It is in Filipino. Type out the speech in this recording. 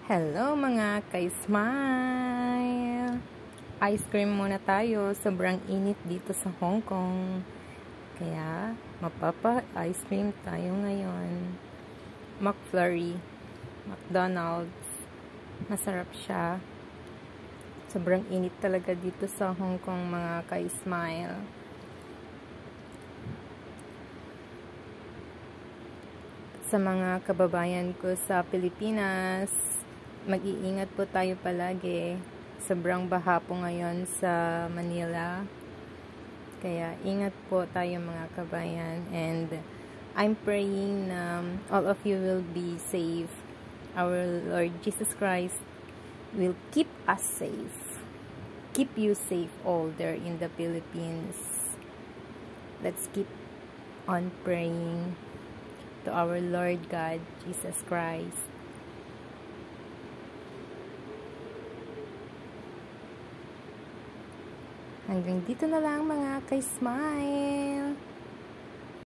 Hello mga ka-smile! Ice cream muna tayo. Sobrang init dito sa Hong Kong. Kaya, mapapa-ice cream tayo ngayon. McFlurry. McDonald's. Masarap siya. Sobrang init talaga dito sa Hong Kong mga ka-smile. Sa mga kababayan ko sa Pilipinas, mag-iingat po tayo palagi. Sobrang baha po ngayon sa Manila. Kaya ingat po tayo mga kabayan. And I'm praying na all of you will be safe. Our Lord Jesus Christ will keep us safe. Keep you safe all there in the Philippines. Let's keep on praying to our Lord God, Jesus Christ. Hanggang dito na lang mga ka-smile.